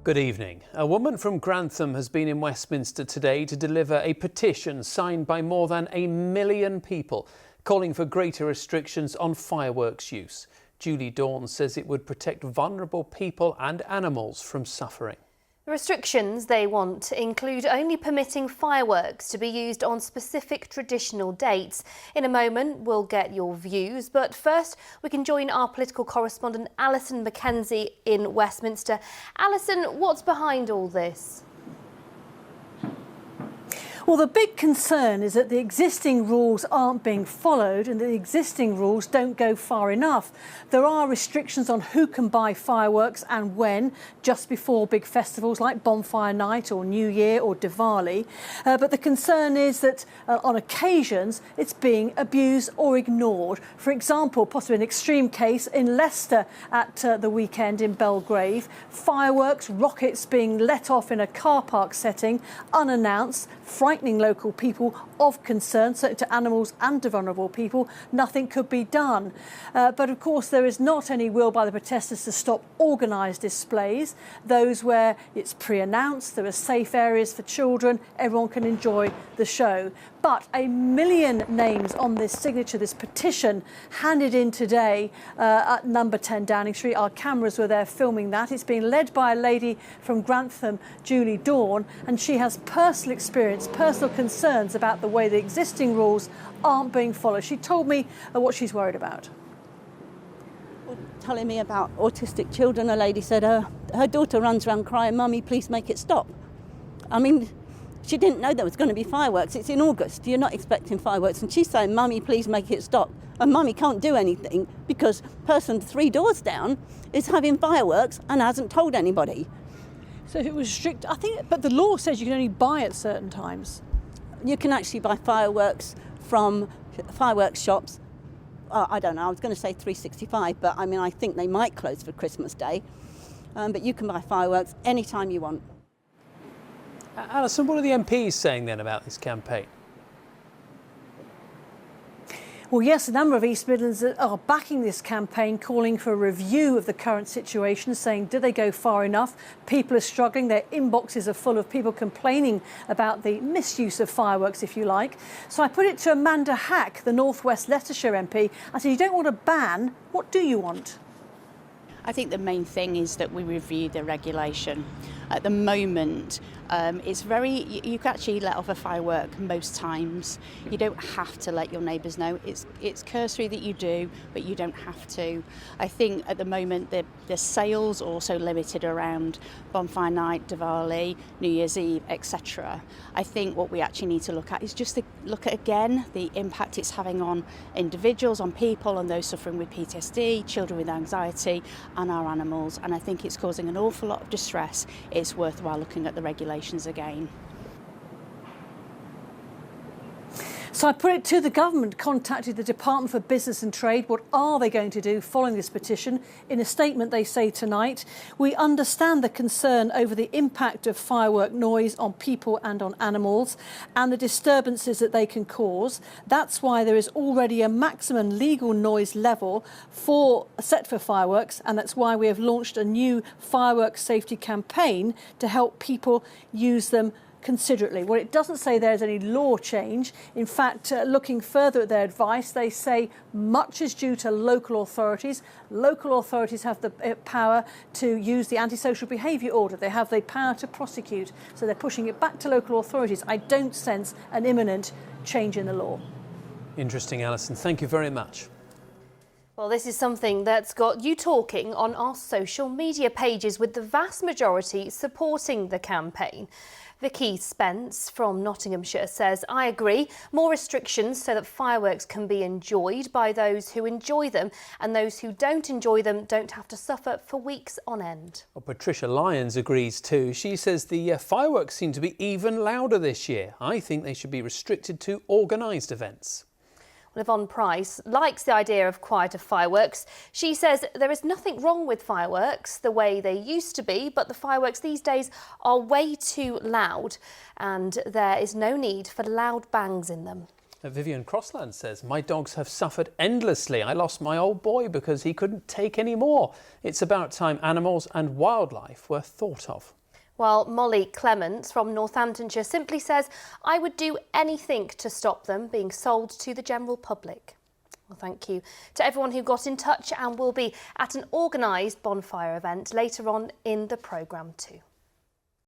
Good evening. A woman from Grantham has been in Westminster today to deliver a petition signed by more than 1 million people calling for greater restrictions on fireworks use. Julie Dawn says it would protect vulnerable people and animals from suffering. The restrictions they want include only permitting fireworks to be used on specific traditional dates. In a moment, we'll get your views, but first we can join our political correspondent Alison Mackenzie in Westminster. Alison, what's behind all this? Well, the big concern is that the existing rules aren't being followed and the existing rules don't go far enough. There are restrictions on who can buy fireworks and when, just before big festivals like Bonfire Night or New Year or Diwali. But the concern is that on occasions it's being abused or ignored. For example, possibly an extreme case in Leicester at the weekend in Belgrave. Fireworks, rockets being let off in a car park setting, unannounced, frightening local people of concern, certainly to animals and to vulnerable people. Nothing could be done. But of course there is not any will by the protesters to stop organised displays, those where it's pre-announced, there are safe areas for children, everyone can enjoy the show. But 1 million names on this signature, this petition handed in today at number 10 Downing Street. Our cameras were there filming that. It's being led by a lady from Grantham, Julie Dawn, and she has personal experience, personal concerns about the way the existing rules aren't being followed. She told me what she's worried about. Telling me about autistic children, a lady said her daughter runs around crying, "Mummy, please make it stop." I mean, she didn't know there was going to be fireworks. It's in August. You're not expecting fireworks. And she's saying, "Mummy, please make it stop." And Mummy can't do anything because person 3 doors down is having fireworks and hasn't told anybody. So if it was strict, I think, but the law says you can only buy at certain times. You can actually buy fireworks from fireworks shops. I don't know, I was going to say 365, but I mean, I think they might close for Christmas Day. But you can buy fireworks anytime you want. Alison, what are the MPs saying then about this campaign? Well, yes, a number of East Midlands are backing this campaign, calling for a review of the current situation, saying, do they go far enough? People are struggling. Their inboxes are full of people complaining about the misuse of fireworks, if you like. So I put it to Amada, the North West Leicestershire MP. I said, you don't want a ban. What do you want? I think the main thing is that we review the regulation. At the moment, it's you can actually let off a firework most times. You don't have to let your neighbours know. It's cursory that you do, but you don't have to. I think at the moment the sales are also limited around Bonfire Night, Diwali, New Year's Eve, etc. I think what we actually need to look at is just to look at again the impact it's having on individuals, on people, and those suffering with PTSD, children with anxiety, and our animals. And I think it's causing an awful lot of distress. It's worthwhile looking at the regulations again. So I put it to the government, contacted the Department for Business and Trade. What are they going to do following this petition? In a statement they say tonight, we understand the concern over the impact of firework noise on people and on animals and the disturbances that they can cause. That's why there is already a maximum legal noise level set for fireworks, and that's why we have launched a new fireworks safety campaign to help people use them considerately. Well, it doesn't say there's any law change. In fact, looking further at their advice, they say much is due to local authorities. Local authorities have the power to use the antisocial behaviour order. They have the power to prosecute. So they're pushing it back to local authorities. I don't sense an imminent change in the law. Interesting, Alison. Thank you very much. Well, this is something that's got you talking on our social media pages, with the vast majority supporting the campaign. Vicky Spence from Nottinghamshire says, I agree, more restrictions so that fireworks can be enjoyed by those who enjoy them, and those who don't enjoy them don't have to suffer for weeks on end. Well, Patricia Lyons agrees too. She says the fireworks seem to be even louder this year. I think they should be restricted to organised events. Well, Yvonne Price likes the idea of quieter fireworks. She says there is nothing wrong with fireworks the way they used to be, but the fireworks these days are way too loud and there is no need for loud bangs in them. Vivian Crossland says, my dogs have suffered endlessly. I lost my old boy because he couldn't take any more. It's about time animals and wildlife were thought of. While Molly Clements from Northamptonshire simply says, I would do anything to stop them being sold to the general public. Well, thank you to everyone who got in touch, and will be at an organised bonfire event later on in the programme too.